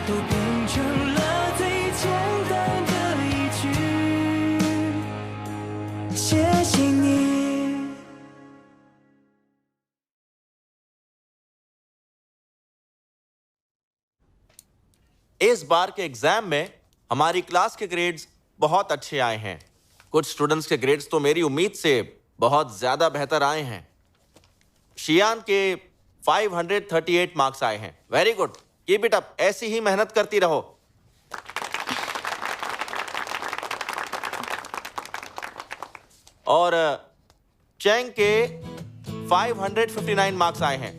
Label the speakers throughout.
Speaker 1: 都变成了最简单的一句谢谢你。
Speaker 2: इस बार के एग्जाम में हमारी क्लास के ग्रेड्स बहुत अच्छे आए हैं। कुछ स्टूडेंट्स के ग्रेड्स तो मेरी उम्मीद से बहुत ज्यादा बेहतर आए हैं। शियान के 538 मार्क्स आए हैं। Very good, keep it up, ऐसी ही मेहनत करती रहो। और चैंग के 559 मार्क्स आए हैं।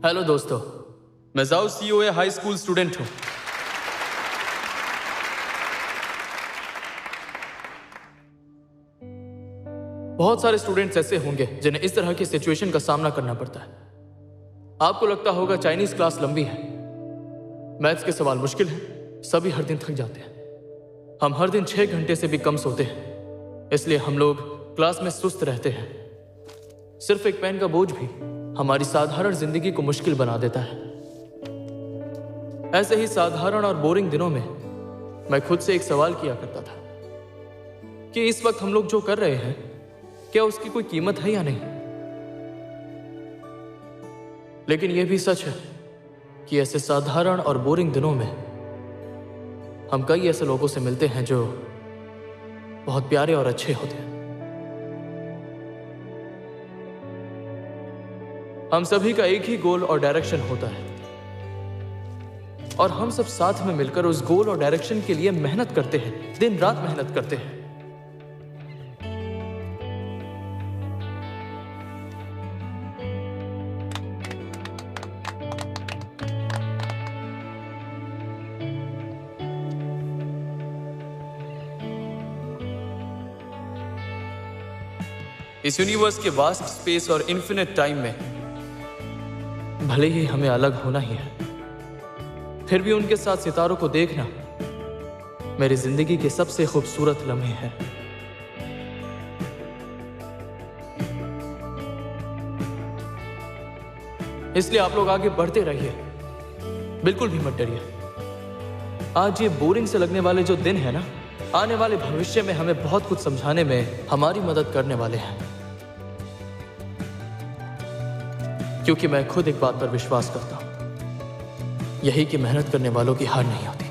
Speaker 3: हेलो दोस्तों, मैं जाओ सीओए हाई स्कूल स्टूडेंट हूं। बहुत सारे स्टूडेंट्स ऐसे होंगे जिन्हें इस तरह की सिचुएशन का सामना करना पड़ता है। आपको लगता होगा चाइनीज क्लास लंबी है, मैथ्स के सवाल मुश्किल हैं, सभी हर दिन थक जाते हैं। हम हर दिन 6 घंटे से भी कम सोते हैं, इसलिए हम लोग क्लास में सुस्त रहते हैं। सिर्फ एक पेन का बोझ भी हमारी साधारण जिंदगी को मुश्किल बना देता है। ऐसे ही साधारण और बोरिंग दिनों में मैं खुद से एक सवाल किया करता था कि इस वक्त हम लोग जो कर रहे हैं, क्या उसकी कोई कीमत है या नहीं। लेकिन यह भी सच है कि ऐसे साधारण और बोरिंग दिनों में हम कई ऐसे लोगों से मिलते हैं जो बहुत प्यारे और अच्छे होते हैं। हम सभी का एक ही गोल और डायरेक्शन होता है और हम सब साथ में मिलकर उस गोल और डायरेक्शन के लिए मेहनत करते हैं, दिन रात मेहनत करते हैं। इस यूनिवर्स के वास्ट स्पेस और इन्फिनिट टाइम में भले ही हमें अलग होना ही है, फिर भी उनके साथ सितारों को देखना मेरी जिंदगी के सबसे खूबसूरत लम्हे हैं। इसलिए आप लोग आगे बढ़ते रहिए, बिल्कुल भी मत डरिए। आज ये बोरिंग से लगने वाले जो दिन है ना, आने वाले भविष्य में हमें बहुत कुछ समझाने में हमारी मदद करने वाले हैं। क्योंकि मैं खुद एक बात पर विश्वास करता हूं, यही कि मेहनत करने वालों की हार नहीं होती।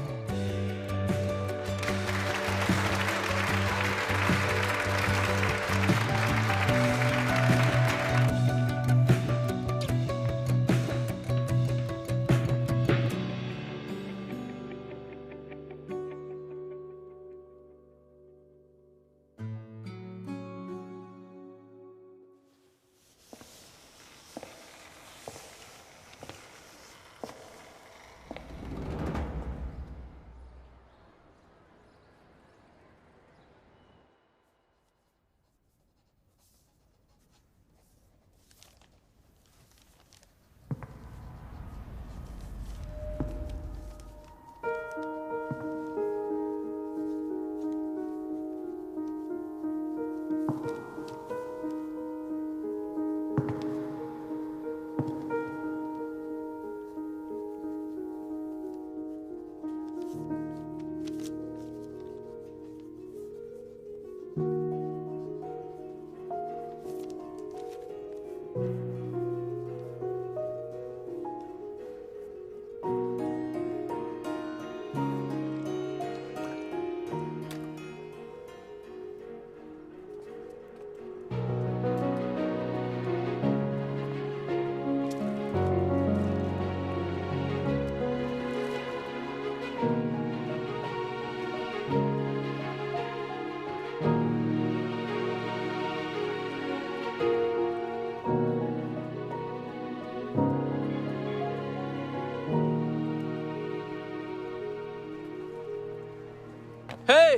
Speaker 3: हे!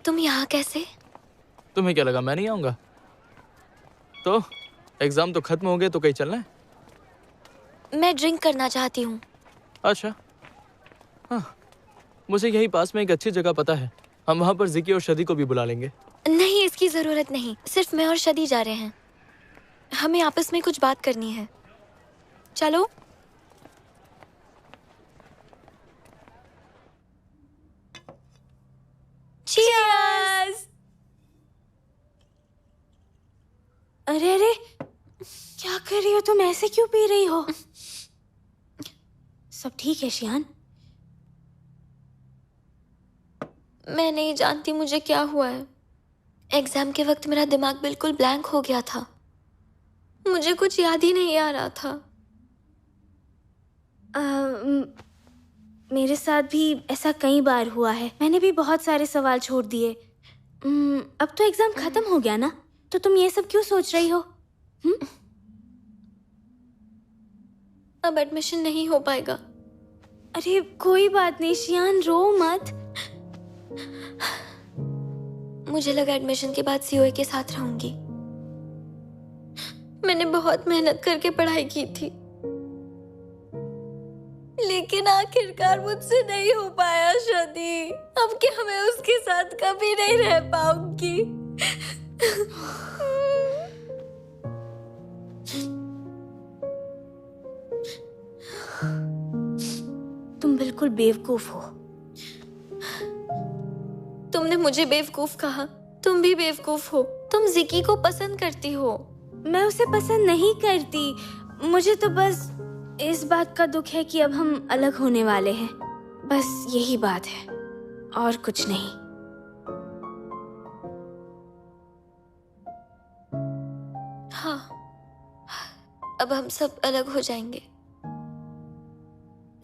Speaker 4: तुम यहाँ कैसे?
Speaker 3: तुम्हें क्या लगा मैं नहीं आऊंगा? तो एग्जाम तो खत्म हो गए, तो कहीं चलना है?
Speaker 4: मैं ड्रिंक करना चाहती हूँ।
Speaker 3: अच्छा, हाँ, मुझे यही पास में एक अच्छी जगह पता है। हम वहाँ पर जिकी और शदी को भी बुला लेंगे।
Speaker 4: नहीं, इसकी जरूरत नहीं। सिर्फ मैं और शदी जा रहे हैं। हमें आपस में कुछ बात करनी है। चलो। Cheers!
Speaker 5: अरे अरे, क्या कर रही हो तुम? ऐसे क्यों पी रही हो? सब ठीक है शियान?
Speaker 4: मैं नहीं जानती मुझे क्या हुआ है। एग्जाम के वक्त मेरा दिमाग बिल्कुल ब्लैंक हो गया था। मुझे कुछ याद ही नहीं आ रहा था।
Speaker 5: मेरे साथ भी ऐसा कई बार हुआ है। मैंने भी बहुत सारे सवाल छोड़ दिए। अब तो एग्जाम खत्म हो गया ना, तो तुम ये सब क्यों सोच रही हो?
Speaker 4: अब एडमिशन नहीं हो पाएगा।
Speaker 5: अरे कोई बात नहीं शियान, रो मत।
Speaker 4: मुझे लगा एडमिशन के बाद सीओए के साथ रहूंगी। मैंने बहुत मेहनत करके पढ़ाई की थी, लेकिन आखिरकार मुझसे नहीं हो पाया शादी। अब क्या मैं उसके साथ कभी नहीं रह पाऊंगी।
Speaker 5: तुम बिल्कुल बेवकूफ हो।
Speaker 4: तुमने मुझे बेवकूफ कहा। तुम भी बेवकूफ हो। तुम जिकी को पसंद करती हो।
Speaker 5: मैं उसे पसंद नहीं करती। मुझे तो बस इस बात का दुख है कि अब हम अलग होने वाले हैं। बस यही बात है, और कुछ नहीं।
Speaker 4: हाँ, अब हम सब अलग हो जाएंगे।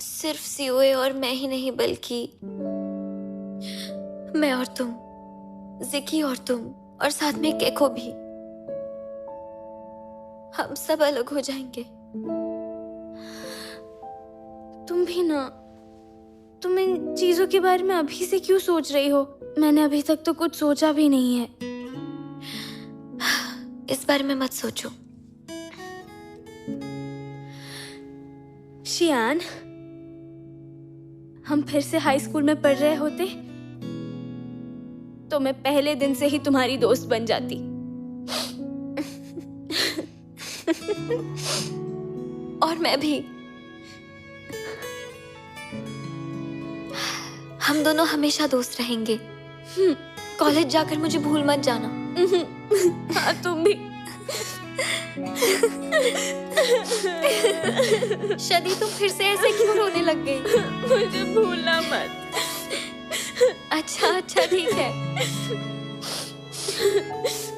Speaker 4: सिर्फ सीओए और मैं ही नहीं, बल्कि मैं और तुम, जिकी और तुम, और साथ में केको भी। हम सब अलग हो जाएंगे।
Speaker 5: तुम भी ना। तुम इन चीजों के बारे में अभी से क्यों सोच रही हो? मैंने अभी तक तो कुछ सोचा भी नहीं है।
Speaker 4: इस बारे में मत सोचो।
Speaker 5: शियान, हम फिर से हाई स्कूल में पढ़ रहे होते तो मैं पहले दिन से ही तुम्हारी दोस्त बन जाती।
Speaker 4: और मैं भी। हम दोनों हमेशा दोस्त रहेंगे। कॉलेज जाकर मुझे भूल मत जाना।
Speaker 5: हाँ, तुम भी।
Speaker 4: शदी, तुम फिर से ऐसे क्यों रोने लग गई?
Speaker 5: मुझे भूलना मत।
Speaker 4: अच्छा ठीक है।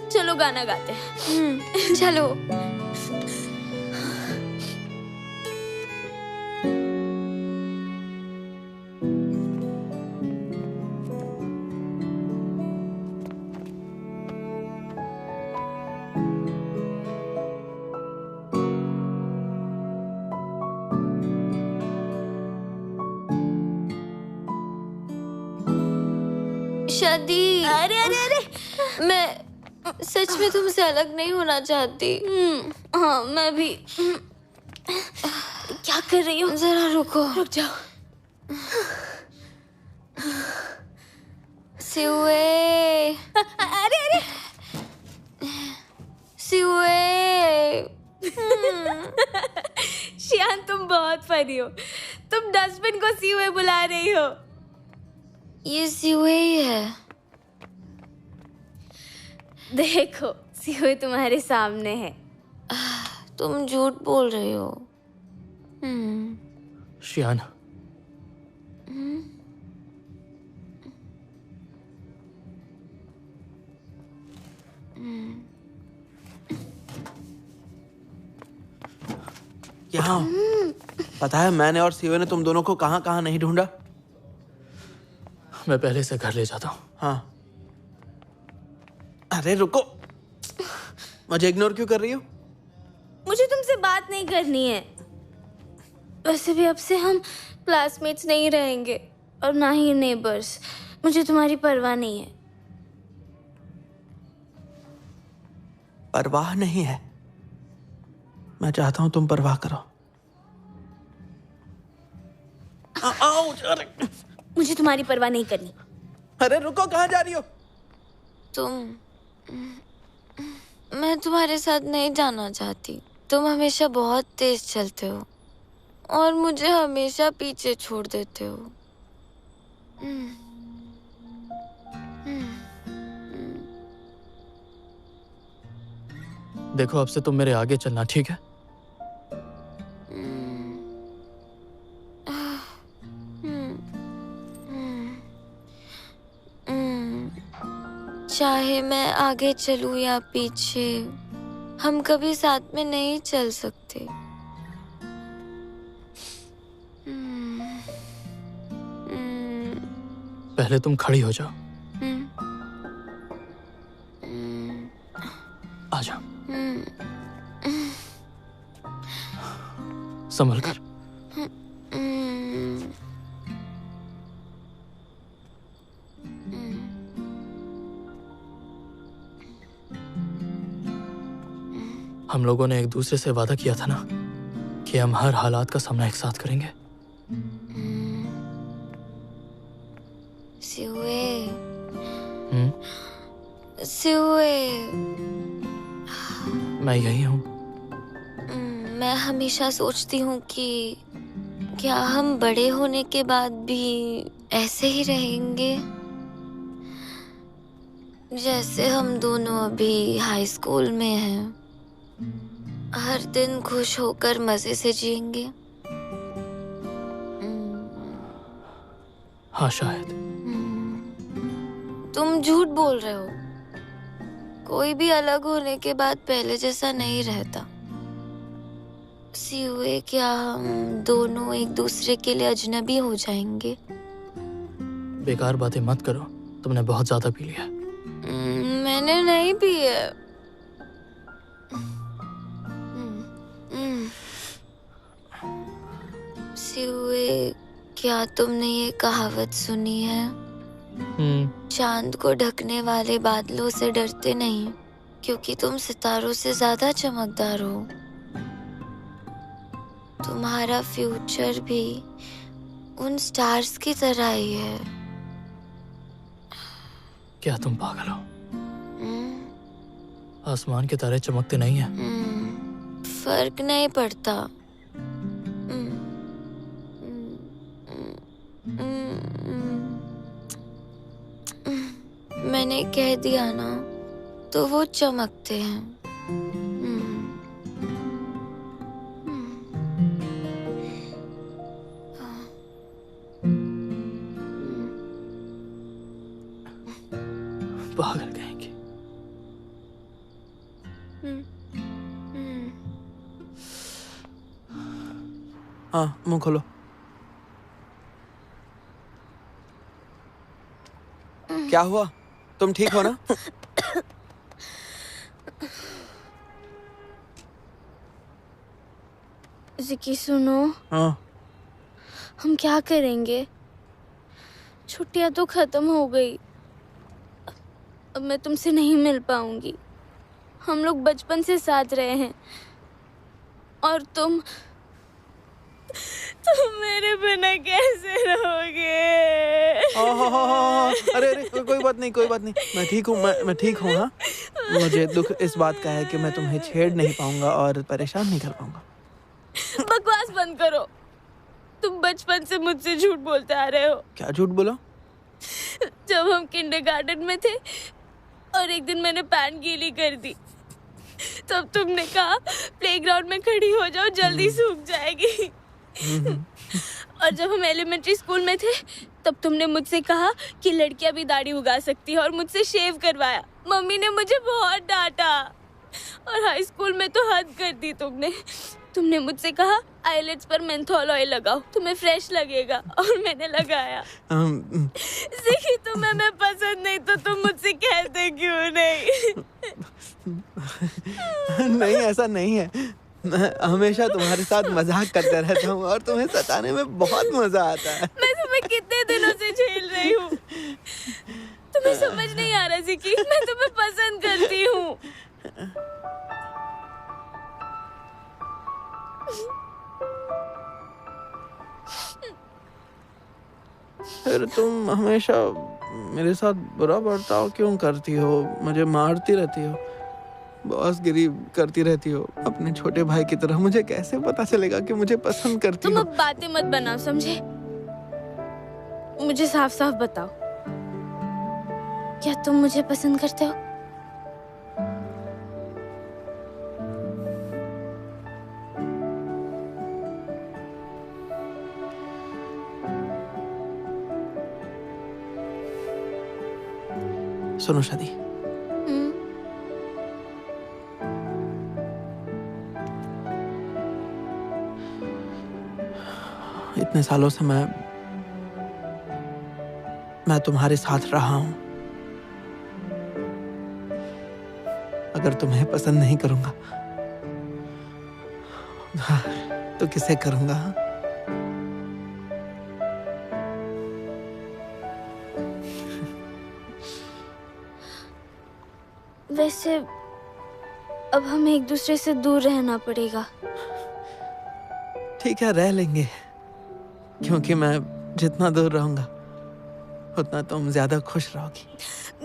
Speaker 5: चलो गाना गाते हैं।
Speaker 4: चलो। शादी।
Speaker 5: अरे अरे अरे,
Speaker 4: मैं सच में तुमसे अलग नहीं होना चाहती।
Speaker 5: हाँ, मैं भी। क्या कर रही हो?
Speaker 4: जरा रुको।
Speaker 5: रुक जाओ।
Speaker 4: सिउए।
Speaker 5: अरे अरे,
Speaker 4: सिउए।
Speaker 5: शियान, तुम बहुत फनी हो। तुम डस्टबिन को सीवे बुला रही हो।
Speaker 4: ये सिउए ही है।
Speaker 5: देखो, सीवे तुम्हारे सामने है।
Speaker 4: तुम झूठ बोल रही हो।
Speaker 3: शियान,
Speaker 2: यहाँ पता है मैंने और सीवे ने तुम दोनों को कहाँ कहाँ नहीं ढूंढा।
Speaker 3: मैं पहले से घर ले जाता हूँ।
Speaker 2: हाँ, अरे रुको, मुझे इग्नोर क्यों कर रही हो?
Speaker 5: मुझे तुमसे बात नहीं करनी है। वैसे भी अब से हम क्लासमेट्स नहीं रहेंगे और ना ही नेबर्स। मुझे तुम्हारी परवाह नहीं है।
Speaker 6: परवाह नहीं है? मैं चाहता हूं तुम परवाह करो। अरे
Speaker 5: मुझे तुम्हारी परवाह नहीं करनी।
Speaker 6: अरे रुको, कहाँ जा रही हो?
Speaker 4: मैं तुम्हारे साथ नहीं जाना चाहती। तुम हमेशा बहुत तेज चलते हो और मुझे हमेशा पीछे छोड़ देते हो।
Speaker 3: देखो, अब से तुम मेरे आगे चलना, ठीक है?
Speaker 4: चाहे मैं आगे चलूं या पीछे, हम कभी साथ में नहीं चल सकते।
Speaker 3: पहले तुम खड़ी हो जाओ। आ जाओ, संभल कर। हम लोगों ने एक दूसरे से वादा किया था ना कि हम हर हालात का सामना एक साथ करेंगे।
Speaker 4: सिउए,
Speaker 3: मैं यही हूँ।
Speaker 4: मैं हमेशा सोचती हूँ कि क्या हम बड़े होने के बाद भी ऐसे ही रहेंगे जैसे हम दोनों अभी हाई स्कूल में हैं। हर दिन खुश होकर मजे से जिएंगे।
Speaker 3: हाँ, शायद।
Speaker 4: तुम झूठ बोल रहे हो। कोई भी अलग होने के बाद पहले जैसा नहीं रहता। सिउए, क्या हम दोनों एक दूसरे के लिए अजनबी हो जाएंगे?
Speaker 3: बेकार बातें मत करो, तुमने बहुत ज्यादा पी लिया।
Speaker 4: मैंने नहीं पी है। सिउए, क्या तुमने ये कहावत सुनी है? चांद को ढकने वाले बादलों से डरते नहीं, क्योंकि तुम सितारों से ज्यादा चमकदार हो। तुम्हारा फ्यूचर भी उन स्टार्स की तरह ही है।
Speaker 3: क्या तुम पागल हो? आसमान के तारे चमकते नहीं हैं।
Speaker 4: फर्क नहीं पड़ता। मैंने कह दिया ना, तो वो चमकते हैं।
Speaker 3: पागल कहेंगे।
Speaker 6: हाँ, मुंह खोलो। क्या हुआ? तुम ठीक हो ना?
Speaker 5: जिकी, सुनो।
Speaker 6: हाँ।
Speaker 5: हम क्या करेंगे? छुट्टियां तो खत्म हो गई। अब मैं तुमसे नहीं मिल पाऊंगी। हम लोग बचपन से साथ रहे हैं और तुम मेरे बिना कैसे रहोगे?
Speaker 6: अरे कोई बात नहीं, कोई बात नहीं। मैं ठीक हूँ, मैं ठीक हूँ। हाँ, मुझे दुख इस बात का है कि मैं तुम्हें छेड़ नहीं पाऊंगा और परेशान नहीं कर पाऊंगा।
Speaker 5: बकवास बंद करो। तुम बचपन से मुझसे झूठ बोलते आ रहे हो।
Speaker 6: क्या झूठ बोला?
Speaker 5: जब हम किंडरगार्टन में थे और एक दिन मैंने पैंट गीली कर दी, तब तुमने कहा प्लेग्राउंड में खड़ी हो जाओ, जल्दी सूख जाएगी। और जब हम एलिमेंट्री स्कूल में थे, तब तुमने मुझसे कहा कि लड़कियां भी दाढ़ी उगा सकती है और मुझसे शेव करवाया। मम्मी ने मुझे बहुत डांटा। और हाई स्कूल में तो हद कर दी तुमने मुझसे कहा आईलेट्स पर मेंथोल ऑयल लगाओ, तुम्हें फ्रेश लगेगा, और मैंने लगाया। जिकी, तुम्हें मैं पसंद नहीं तो तुम मुझसे कहते क्यों नहीं?
Speaker 6: नहीं, ऐसा नहीं है। मैं हमेशा तुम्हारे साथ मजाक करता रहता हूँ और तुम्हें सताने में बहुत मजा आता है।
Speaker 5: मैं तुम्हें कितने दिनों से झेल रही हूँ। तुम्हें समझ नहीं आ रहा जिकी, मैं तुम्हें पसंद करती हूँ।
Speaker 6: फिर तुम हमेशा मेरे साथ बुरा बर्ताव क्यों करती हो? मुझे मारती रहती हो, बॉसगिरी करती रहती हो अपने छोटे भाई की तरह। मुझे कैसे पता चलेगा कि मुझे पसंद करती
Speaker 5: तुम
Speaker 6: हो?
Speaker 5: अब बातें मत बनाओ, समझे? मुझे साफ साफ बताओ, क्या तुम मुझे पसंद करते हो?
Speaker 6: सुनो शादी, इतने सालों से मैं तुम्हारे साथ रहा हूं। अगर तुम्हें पसंद नहीं करूंगा तो किसे करूंगा?
Speaker 5: वैसे अब हमें एक दूसरे से दूर रहना पड़ेगा।
Speaker 6: ठीक है, रह लेंगे, क्योंकि मैं जितना दूर रहूंगा उतना तुम ज्यादा खुश रहोगी।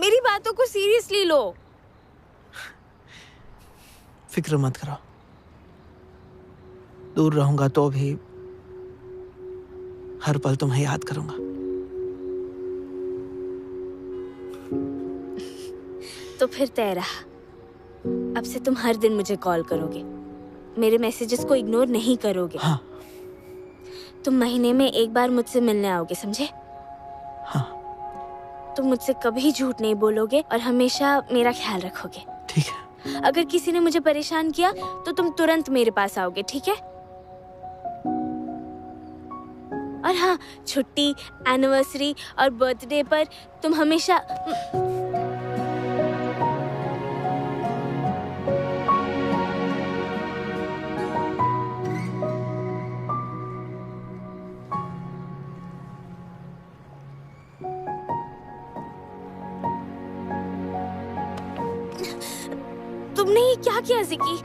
Speaker 5: मेरी बातों को सीरियसली लो।
Speaker 6: फिक्र मत करो, दूर रहूंगा तो भी हर पल तुम्हें याद करूंगा।
Speaker 5: तो फिर तय रहा, अब से तुम हर दिन मुझे कॉल करोगे, मेरे मैसेजेस को इग्नोर नहीं करोगे।
Speaker 6: हाँ।
Speaker 5: तुम महीने में एक बार मुझसे मिलने आओगे, समझे?
Speaker 6: हाँ।
Speaker 5: तुम मुझसे कभी झूठ नहीं बोलोगे और हमेशा मेरा ख्याल रखोगे।
Speaker 6: ठीक है।
Speaker 5: अगर किसी ने मुझे परेशान किया तो तुम तुरंत मेरे पास आओगे, ठीक है? और हाँ, छुट्टी, एनिवर्सरी और बर्थडे पर तुम हमेशा तुमने ये क्या किया जिकी?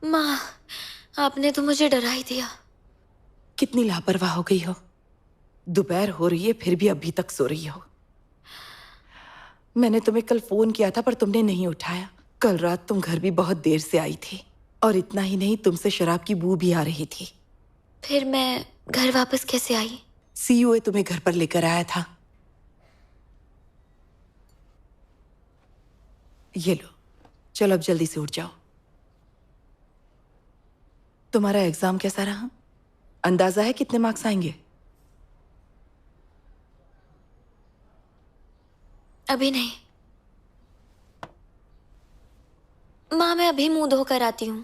Speaker 4: माँ, आपने तो मुझे डरा ही दिया।
Speaker 7: कितनी लापरवाह हो गई हो। दोपहर हो रही है फिर भी अभी तक सो रही हो। मैंने तुम्हें कल फोन किया था पर तुमने नहीं उठाया। कल रात तुम घर भी बहुत देर से आई थी और इतना ही नहीं, तुमसे शराब की बू भी आ रही थी।
Speaker 4: फिर मैं घर वापस कैसे आई?
Speaker 7: सीयूए तुम्हें घर पर लेकर आया था। ये लो, चलो अब जल्दी से उठ जाओ। तुम्हारा एग्जाम कैसा रहा? अंदाजा है कितने मार्क्स आएंगे?
Speaker 4: अभी नहीं माँ, मैं अभी मुंह धोकर आती हूँ।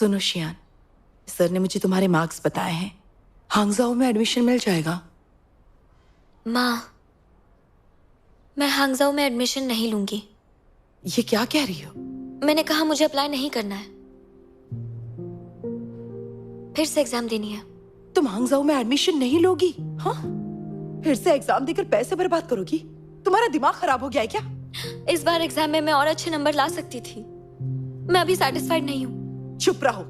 Speaker 7: सुनो शियान, सर ने मुझे तुम्हारे मार्क्स बताए हैं। हांगजाओ में एडमिशन मिल जाएगा।
Speaker 4: माँ, मैं हांगजाओ में एडमिशन नहीं लूंगी।
Speaker 7: ये क्या कह रही हो?
Speaker 4: मैंने कहा मुझे अप्लाई नहीं करना है, फिर से एग्जाम देनी है।
Speaker 7: तुम हांगजाओ में एडमिशन नहीं लोगी? हाँ, फिर से एग्जाम देकर पैसे बर्बाद करोगी? तुम्हारा दिमाग खराब हो गया है क्या?
Speaker 4: इस बार एग्जाम में मैं और अच्छे नंबर ला सकती थी। मैं अभी सेटिस्फाइड नहीं हूँ।
Speaker 7: चुप रहो।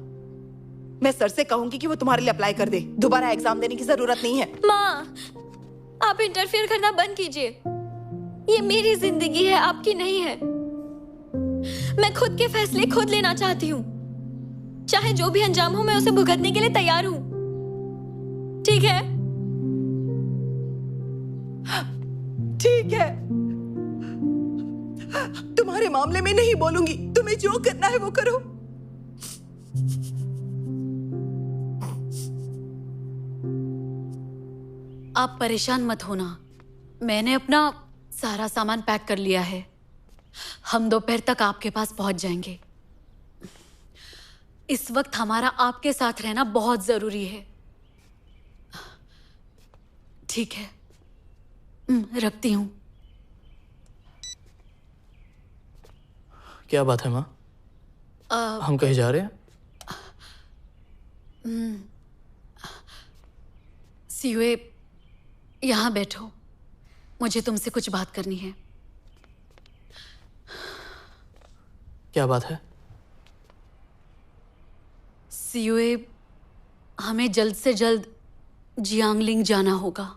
Speaker 7: मैं सर से कहूंगी कि वो तुम्हारे लिए अप्लाई कर दे। दोबारा एग्जाम देने की जरूरत नहीं है।
Speaker 4: माँ, आप इंटरफेयर करना बंद कीजिए। ये मेरी जिंदगी है, आपकी नहीं है। मैं खुद के फैसले खुद लेना चाहती हूँ। चाहे जो भी अंजाम हो, मैं उसे भुगतने के लिए तैयार हूँ। ठीक है?
Speaker 7: ठीक है, तुम्हारे मामले में नहीं बोलूंगी। तुम्हें जो करना है वो करो।
Speaker 8: आप परेशान मत होना, मैंने अपना सारा सामान पैक कर लिया है। हम दोपहर तक आपके पास पहुंच जाएंगे। इस वक्त हमारा आपके साथ रहना बहुत जरूरी है। ठीक है, रखती हूं।
Speaker 3: क्या बात है माँ? हम कहीं जा रहे हैं?
Speaker 8: सीयुए, यहां बैठो, मुझे तुमसे कुछ बात करनी है।
Speaker 3: क्या बात है?
Speaker 8: सीयुए, हमें जल्द से जल्द जियांगलिंग जाना होगा।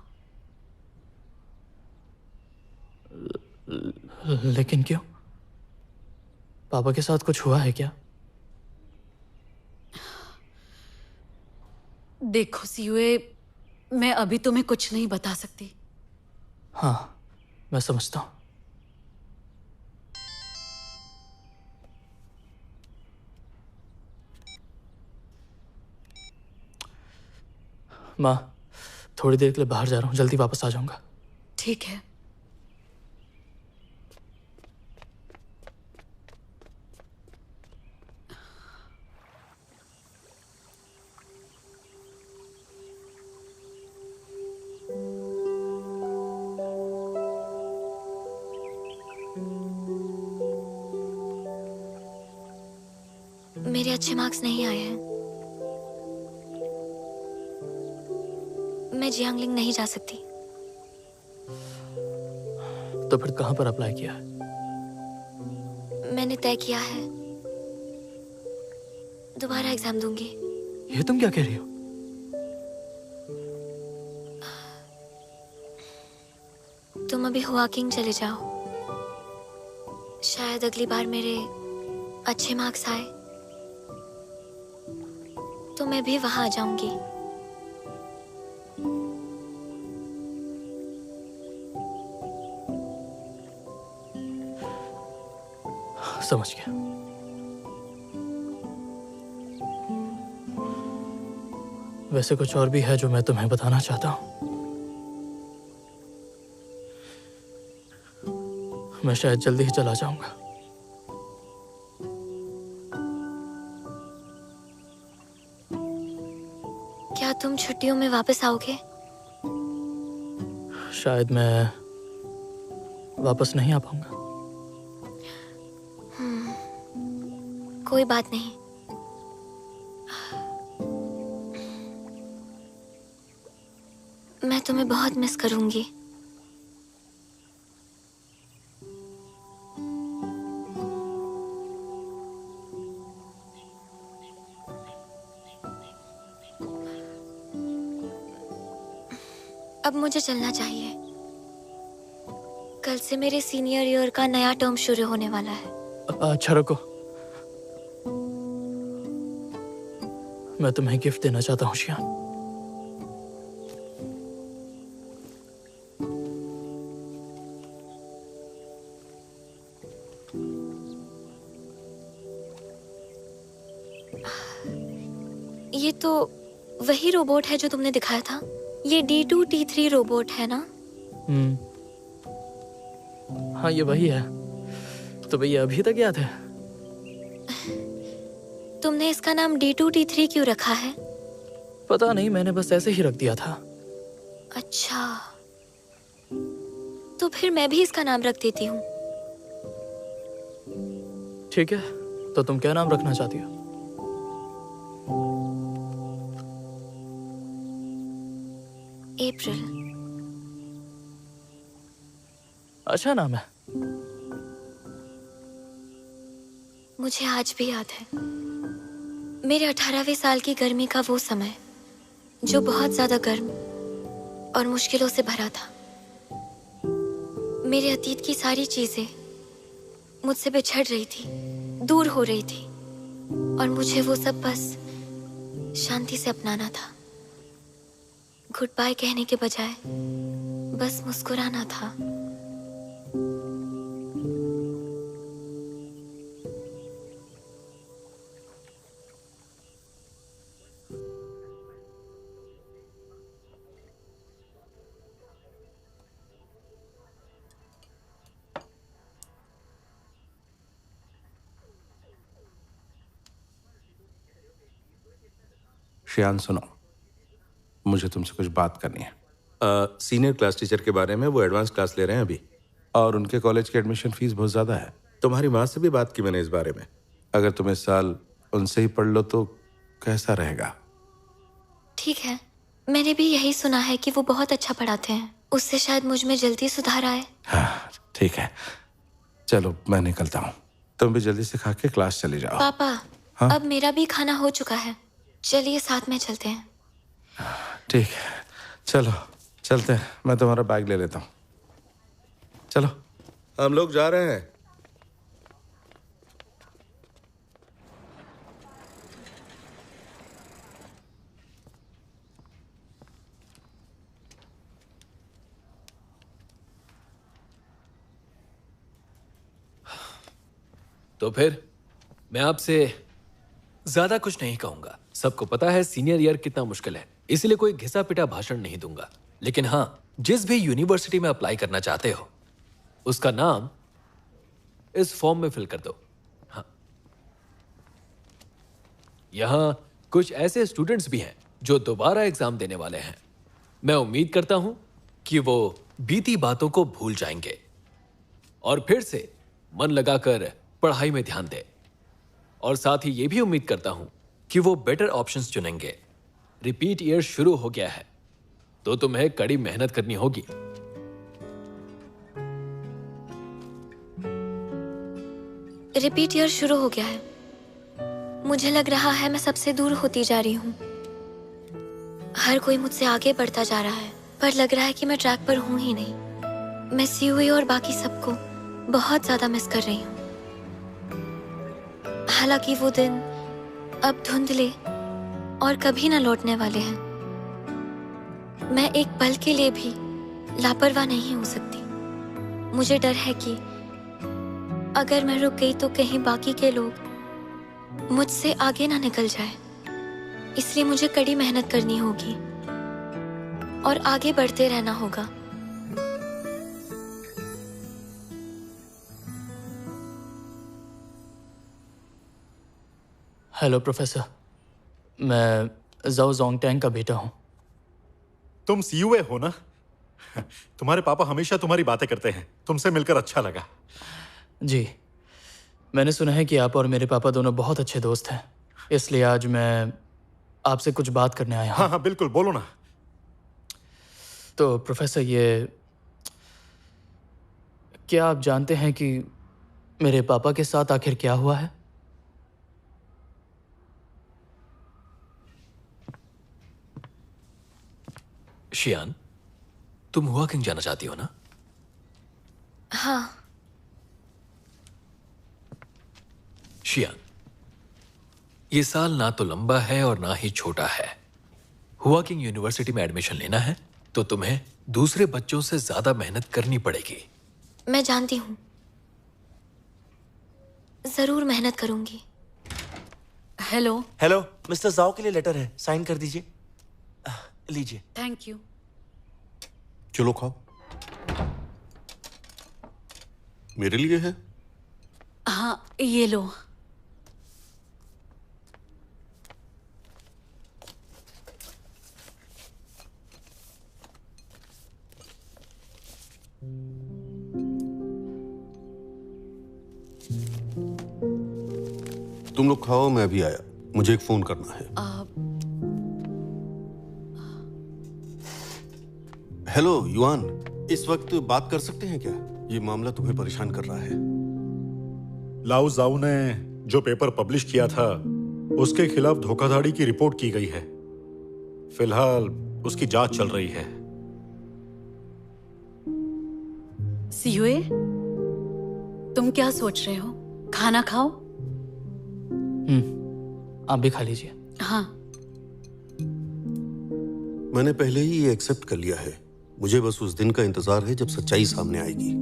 Speaker 3: लेकिन क्यों? पापा के साथ कुछ हुआ है क्या?
Speaker 8: देखो सीयुए, मैं अभी तुम्हें कुछ नहीं बता सकती।
Speaker 3: हाँ, मैं समझता हूं। माँ, थोड़ी देर के लिए बाहर जा रहा हूँ, जल्दी वापस आ जाऊंगा।
Speaker 8: ठीक है।
Speaker 4: मेरे अच्छे मार्क्स नहीं आए हैं। मैं जियांगलिंग नहीं जा सकती।
Speaker 3: तो फिर कहाँ पर अप्लाई किया है?
Speaker 4: मैंने तय किया है, दोबारा एग्जाम दूंगी।
Speaker 3: ये तुम क्या कह रही हो?
Speaker 4: तुम अभी हुआकिंग चले जाओ। शायद अगली बार मेरे अच्छे मार्क्स आए तो मैं भी वहां आ जाऊंगी।
Speaker 3: समझ गया। वैसे कुछ और भी है जो मैं तुम्हें बताना चाहता हूं। मैं शायद जल्दी ही चला जाऊंगा।
Speaker 4: क्या तुम छुट्टियों में वापस आओगे?
Speaker 3: शायद मैं वापस नहीं आ पाऊंगा।
Speaker 4: कोई बात नहीं। मैं तुम्हें बहुत मिस करूंगी। अब मुझे चलना चाहिए। कल से मेरे सीनियर ईयर का नया टर्म शुरू होने वाला है।
Speaker 3: अच्छा रुको, मैं तुम्हें गिफ्ट देना चाहता हूँ शियान।
Speaker 4: ये तो वही रोबोट है जो तुमने दिखाया था। ये D2T3 रोबोट है ना?
Speaker 3: हाँ, ये वही है। तो भैया अभी तक याद है?
Speaker 4: तुमने इसका नाम D2 D3 क्यों रखा है?
Speaker 3: पता नहीं, मैंने बस ऐसे ही रख दिया था।
Speaker 4: अच्छा, तो फिर मैं भी इसका नाम रख देती हूँ।
Speaker 3: ठीक है, तो तुम क्या नाम रखना चाहती हो?
Speaker 4: अप्रैल।
Speaker 3: अच्छा नाम है।
Speaker 4: मुझे आज भी याद है मेरे 18वें साल की गर्मी का वो समय जो बहुत ज्यादा गर्म और मुश्किलों से भरा था। मेरे अतीत की सारी चीजें मुझसे बिछड़ रही थी, दूर हो रही थी, और मुझे वो सब बस शांति से अपनाना था। गुड बाय कहने के बजाय बस मुस्कुराना था।
Speaker 9: शियान सुनो, मुझे तुमसे कुछ बात करनी है।
Speaker 10: सीनियर क्लास टीचर के बारे में, वो एडवांस क्लास ले रहे हैं अभी,
Speaker 9: और उनके कॉलेज की एडमिशन फीस बहुत ज़्यादा है।
Speaker 10: तुम्हारी माँ से भी बात की मैंने इस बारे में।
Speaker 9: अगर तुम इस साल उनसे ही पढ़ लो तो कैसा रहेगा?
Speaker 4: ठीक है, मैंने भी यही सुना है कि वो बहुत अच्छा पढ़ाते हैं। उससे शायद मुझ में जल्दी सुधार आए।
Speaker 9: हाँ ठीक है, चलो मैं निकलता हूँ, तुम भी जल्दी से खा के क्लास चले जाओ।
Speaker 4: पापा,
Speaker 9: हाँ?
Speaker 4: अब मेरा भी खाना हो चुका है, चलिए साथ में चलते हैं।
Speaker 9: ठीक है, चलो चलते हैं, मैं तुम्हारा बैग ले लेता हूँ। चलो,
Speaker 10: हम लोग जा रहे हैं।
Speaker 11: तो फिर मैं आपसे ज्यादा कुछ नहीं कहूंगा। सबको पता है सीनियर ईयर कितना मुश्किल है, इसलिए कोई घिसा पिटा भाषण नहीं दूंगा। लेकिन हाँ, जिस भी यूनिवर्सिटी में अप्लाई करना चाहते हो उसका नाम इस फॉर्म में फिल कर दो। हाँ, यहां कुछ ऐसे स्टूडेंट्स भी हैं जो दोबारा एग्जाम देने वाले हैं। मैं उम्मीद करता हूं कि वो बीती बातों को भूल जाएंगे और फिर से मन लगाकर पढ़ाई में ध्यान दें। और साथ ही ये भी उम्मीद करता हूं कि वो बेटर ऑप्शंस चुनेंगे। रिपीट ईयर शुरू हो गया है तो तुम्हें कड़ी मेहनत करनी होगी।
Speaker 4: रिपीट ईयर शुरू हो गया है। मुझे लग रहा है मैं सबसे दूर होती जा रही हूँ। हर कोई मुझसे आगे बढ़ता जा रहा है, पर लग रहा है कि मैं ट्रैक पर हूँ ही नहीं। मैं सीयूई और बाकी सबको बहुत ज्यादा मिस कर रही हूँ। हालांकि वो दिन अब धुंधले और कभी न लौटने वाले हैं। मैं एक पल के लिए भी लापरवाह नहीं हो सकती। मुझे डर है कि अगर मैं रुक गई तो कहीं बाकी के लोग मुझसे आगे ना निकल जाए। इसलिए मुझे कड़ी मेहनत करनी होगी और आगे बढ़ते रहना होगा।
Speaker 3: हेलो प्रोफेसर, मैं जाओ जोंगटैंग का बेटा हूँ।
Speaker 12: तुम सीयूए हो ना? तुम्हारे पापा हमेशा तुम्हारी बातें करते हैं। तुमसे मिलकर अच्छा लगा।
Speaker 3: जी, मैंने सुना है कि आप और मेरे पापा दोनों बहुत अच्छे दोस्त हैं, इसलिए आज मैं आपसे कुछ बात करने आया हूँ।
Speaker 12: हाँ हाँ बिल्कुल, बोलो ना।
Speaker 3: तो प्रोफेसर, ये क्या आप जानते हैं कि मेरे पापा के साथ आखिर क्या हुआ है?
Speaker 11: शियान, तुम हुआ किंग जाना चाहती हो ना?
Speaker 4: हाँ।
Speaker 11: शियान, ये साल ना तो लंबा है और ना ही छोटा है। हुआ किंग यूनिवर्सिटी में एडमिशन लेना है तो तुम्हें दूसरे बच्चों से ज्यादा मेहनत करनी पड़ेगी।
Speaker 4: मैं जानती हूँ, जरूर मेहनत करूंगी।
Speaker 8: हेलो।
Speaker 2: हेलो, मिस्टर जाओ के लिए लेटर है, साइन कर दीजिए। लीजिए।
Speaker 8: Thank you.
Speaker 10: चलो खाओ। मेरे लिए है?
Speaker 8: हाँ, ये लो।
Speaker 13: तुम लोग खाओ, मैं अभी आया, मुझे एक फोन करना है। हेलो युआन, इस वक्त बात कर सकते हैं क्या? ये मामला तुम्हें परेशान कर रहा है।
Speaker 12: लाओ जाओ ने जो पेपर पब्लिश किया था उसके खिलाफ धोखाधड़ी की रिपोर्ट की गई है। फिलहाल उसकी जांच चल रही है।
Speaker 8: सीयुए, तुम क्या सोच रहे हो? खाना खाओ।
Speaker 3: आप भी खा लीजिए।
Speaker 8: हाँ।
Speaker 13: मैंने पहले ही ये एक्सेप्ट कर लिया है, मुझे बस उस दिन का इंतजार है जब सच्चाई सामने आएगी।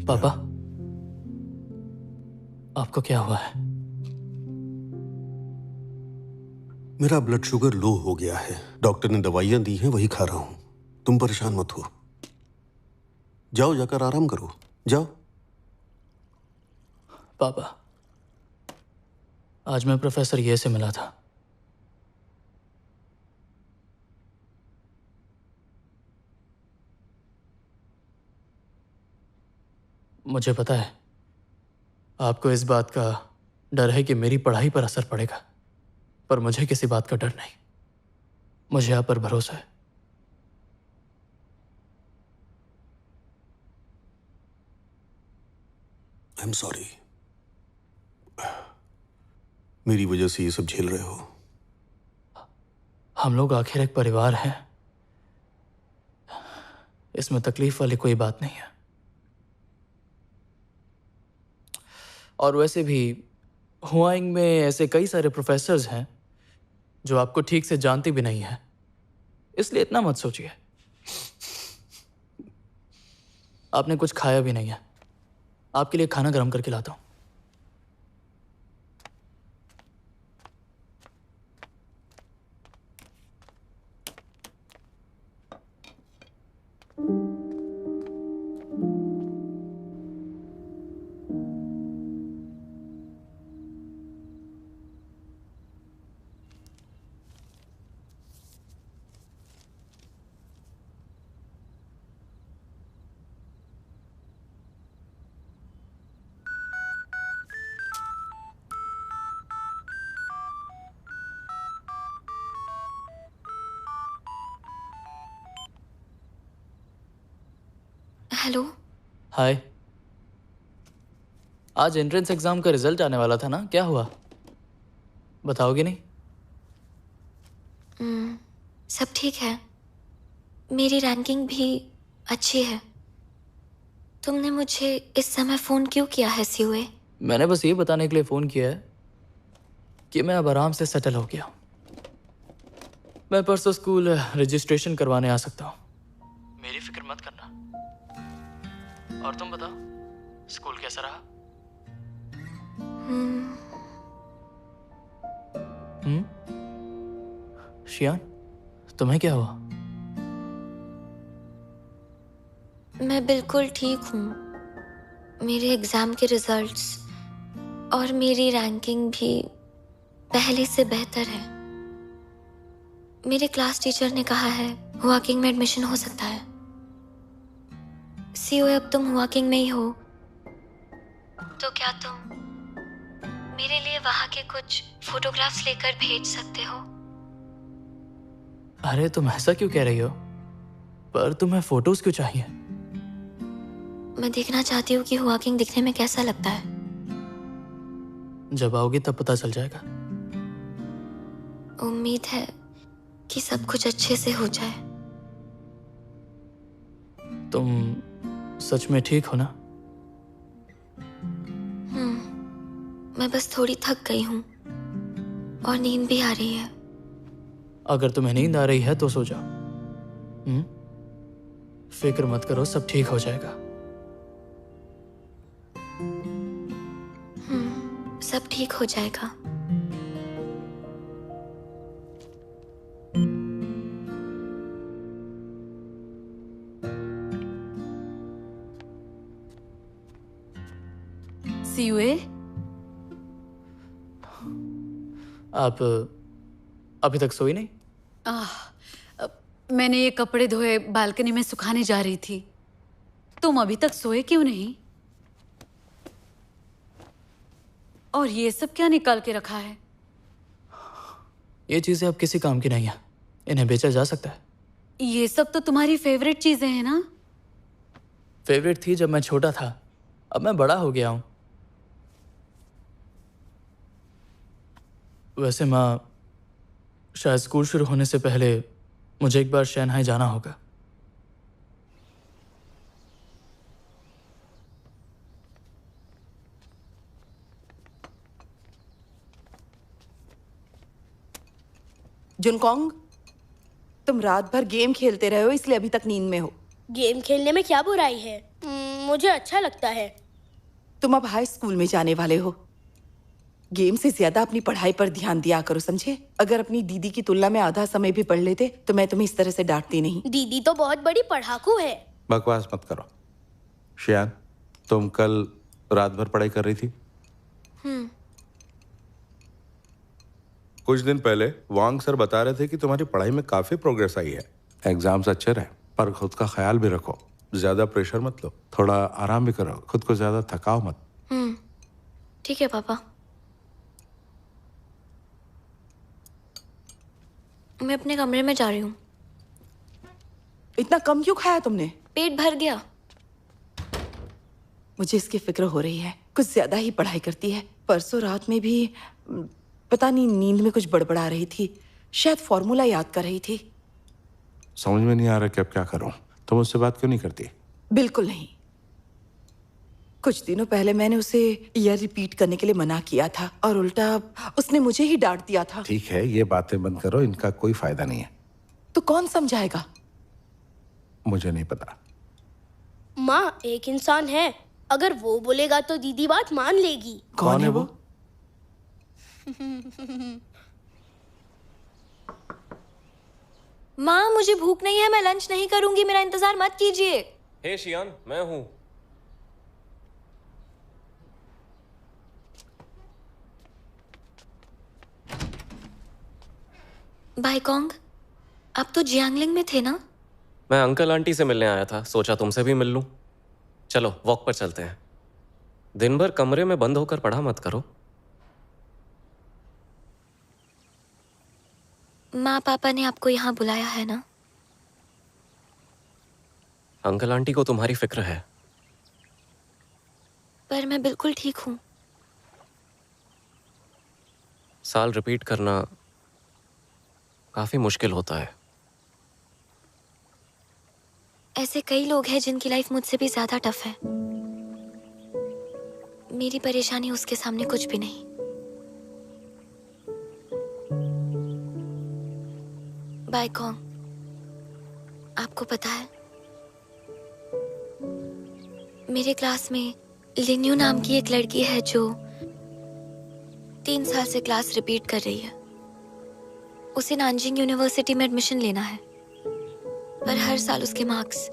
Speaker 3: पापा, आपको क्या हुआ है?
Speaker 13: मेरा ब्लड शुगर लो हो गया है, डॉक्टर ने दवाइयां दी हैं, वही खा रहा हूं। तुम परेशान मत हो, जाओ जाकर आराम करो, जाओ।
Speaker 3: पापा, आज मैं प्रोफेसर ये से मिला था। मुझे पता है आपको इस बात का डर है कि मेरी पढ़ाई पर असर पड़ेगा, पर मुझे किसी बात का डर नहीं। मुझे आप पर भरोसा है।
Speaker 13: आई एम सॉरी, मेरी वजह से ये सब झेल रहे हो।
Speaker 3: हम लोग आखिर एक परिवार हैं, इसमें तकलीफ वाली कोई बात नहीं है। और वैसे भी हुआइंग में ऐसे कई सारे प्रोफेसर्स हैं जो आपको ठीक से जानती भी नहीं है, इसलिए इतना मत सोचिए। आपने कुछ खाया भी नहीं है, आपके लिए खाना गर्म करके लाता हूं।
Speaker 4: हेलो।
Speaker 3: हाय। आज एंट्रेंस एग्जाम का रिजल्ट आने वाला था ना, क्या हुआ? बताओगे नहीं?
Speaker 4: सब ठीक है, मेरी रैंकिंग भी अच्छी है। तुमने मुझे इस समय फोन क्यों किया है सीओए?
Speaker 3: मैंने बस ये बताने के लिए फोन किया है कि मैं अब आराम से सेटल हो गया हूं। मैं परसों स्कूल रजिस्ट्रेशन करवाने आ सकता हूं। मेरी फिक्र मत करना। और तुम बताओ, स्कूल कैसा रहा? शियान, तुम्हें क्या हुआ?
Speaker 4: मैं बिल्कुल ठीक हूँ। मेरे एग्जाम के रिजल्ट्स और मेरी रैंकिंग भी पहले से बेहतर है। मेरे क्लास टीचर ने कहा है हुआकिंग में एडमिशन हो सकता है। सीओ, अब तुम हुआकिंग में ही हो, तो क्या तुम मेरे लिए वहां के कुछ फोटोग्राफ्स लेकर भेज सकते हो?
Speaker 3: अरे तुम ऐसा क्यों कह रही हो? पर तुम्हें फोटोज क्यों चाहिए?
Speaker 4: मैं देखना चाहती हूँ कि हुआकिंग दिखने में कैसा लगता है।
Speaker 3: जब आओगी तब पता चल जाएगा।
Speaker 4: उम्मीद है कि सब कुछ अच्छे से हो जाए।
Speaker 3: तुम सच में ठीक हो ना?
Speaker 4: मैं बस थोड़ी थक गई हूँ और नींद भी आ रही है।
Speaker 3: अगर तुम्हें नींद आ रही है तो सो जाओ। फिक्र मत करो, सब ठीक हो जाएगा।
Speaker 4: सब ठीक हो जाएगा।
Speaker 8: सीयुए,
Speaker 3: आप अभी तक सोई नहीं?
Speaker 8: मैंने ये कपड़े धोए बालकनी में सुखाने जा रही थी। तुम अभी तक सोए क्यों नहीं? और ये सब क्या निकाल के रखा है?
Speaker 3: ये चीजें अब किसी काम की नहीं है, इन्हें बेचा जा सकता है।
Speaker 8: ये सब तो तुम्हारी फेवरेट चीजें हैं ना?
Speaker 3: फेवरेट थी जब मैं छोटा था, अब मैं बड़ा हो गया हूं। वैसे माँ, शायद स्कूल शुरू होने से पहले मुझे एक बार शंघाई जाना होगा।
Speaker 7: जुनकोंग, तुम रात भर गेम खेलते रहे हो, इसलिए अभी तक नींद में हो।
Speaker 14: गेम खेलने में क्या बुराई है? मुझे अच्छा लगता है।
Speaker 7: तुम अब हाई स्कूल में जाने वाले हो। गेम से ज्यादा अपनी पढ़ाई पर ध्यान दिया करो, समझे? अगर अपनी दीदी की तुलना में आधा समय भी पढ़ लेते तो मैं तुम्हें इस तरह से डांटती नहीं।
Speaker 14: दीदी तो बहुत बड़ी पढ़ाकू है।
Speaker 9: बकवास मत करो। शियान, तुम कल रात भर पढ़ाई कर रही थी? कुछ दिन पहले वांग सर बता रहे थे कि तुम्हारी पढ़ाई में काफी प्रोग्रेस आई है। एग्जाम्स अच्छे रहे, पर खुद का ख्याल भी रखो। ज्यादा प्रेशर मत लो, थोड़ा आराम भी करो, खुद को ज्यादा थकाओ मत।
Speaker 4: ठीक है पापा। मैं अपने कमरे में जा रही हूँ।
Speaker 7: इतना कम क्यों खाया तुमने?
Speaker 4: पेट भर गया।
Speaker 7: मुझे इसकी फिक्र हो रही है, कुछ ज्यादा ही पढ़ाई करती है। परसों रात में भी पता नहीं नींद में कुछ बड़बड़ा रही थी, शायद फॉर्मूला याद कर रही थी।
Speaker 9: समझ में नहीं आ रहा कि अब क्या करूं। तुम उससे बात क्यों नहीं करती?
Speaker 7: बिल्कुल नहीं। कुछ दिनों पहले मैंने उसे यह रिपीट करने के लिए मना किया था और उल्टा उसने मुझे ही डांट दिया था।
Speaker 9: ठीक है, ये बातें बंद करो, इनका कोई फायदा नहीं है।
Speaker 7: तो कौन समझाएगा?
Speaker 9: मुझे नहीं पता।
Speaker 14: माँ एक इंसान है, अगर वो बोलेगा तो दीदी बात मान लेगी।
Speaker 7: कौन है वो?
Speaker 4: माँ मुझे भूख नहीं है, मैं लंच नहीं करूंगी, मेरा इंतजार मत कीजिए।
Speaker 15: हे शियान, मैं हूं।
Speaker 4: बाइकोंग, आप तो जियांगलिंग में थे ना?
Speaker 15: मैं अंकल आंटी से मिलने आया था, सोचा तुमसे भी मिल लूं। चलो वॉक पर चलते हैं। दिन भर कमरे में बंद होकर पढ़ा मत करो।
Speaker 4: माँ पापा ने आपको यहाँ बुलाया है ना?
Speaker 15: अंकल आंटी को तुम्हारी फिक्र है।
Speaker 4: पर मैं बिल्कुल ठीक हूँ।
Speaker 15: साल रिपीट करना काफी मुश्किल होता है।
Speaker 4: ऐसे कई लोग हैं जिनकी लाइफ मुझसे भी ज्यादा टफ है। मेरी परेशानी उसके सामने कुछ भी नहीं। बाइकोंग, आपको पता है मेरे क्लास में लिन्यू नाम की एक लड़की है जो 3 साल से क्लास रिपीट कर रही है। उसे नानजिंग यूनिवर्सिटी में एडमिशन लेना है, पर हर साल उसके मार्क्स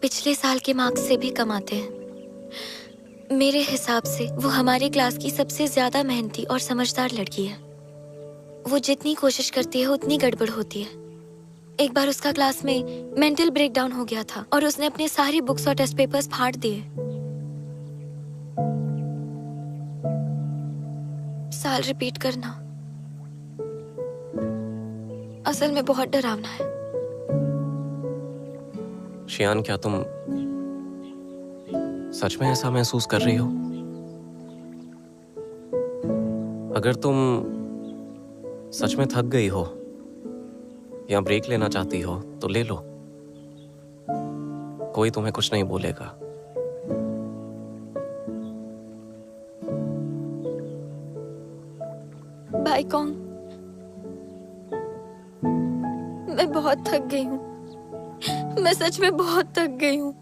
Speaker 4: पिछले साल के मार्क्स से भी कम आते हैं। मेरे हिसाब से वो हमारी क्लास की सबसे ज्यादा मेहनती और समझदार लड़की है। वो जितनी कोशिश करती है उतनी गड़बड़ होती है। एक बार उसका क्लास में मेंटल ब्रेकडाउन हो गया था और उसने अपने सारी बुक्स और टेस्ट पेपर्स फाड़ दिए। साल रिपीट करना असल में बहुत डरावना है।
Speaker 15: शियान, क्या तुम सच में ऐसा महसूस कर रही हो? अगर तुम सच में थक गई हो या ब्रेक लेना चाहती हो तो ले लो, कोई तुम्हें कुछ नहीं बोलेगा।
Speaker 4: बाइकोंग, मैं बहुत थक गई हूँ। मैं सच में बहुत थक गई हूँ।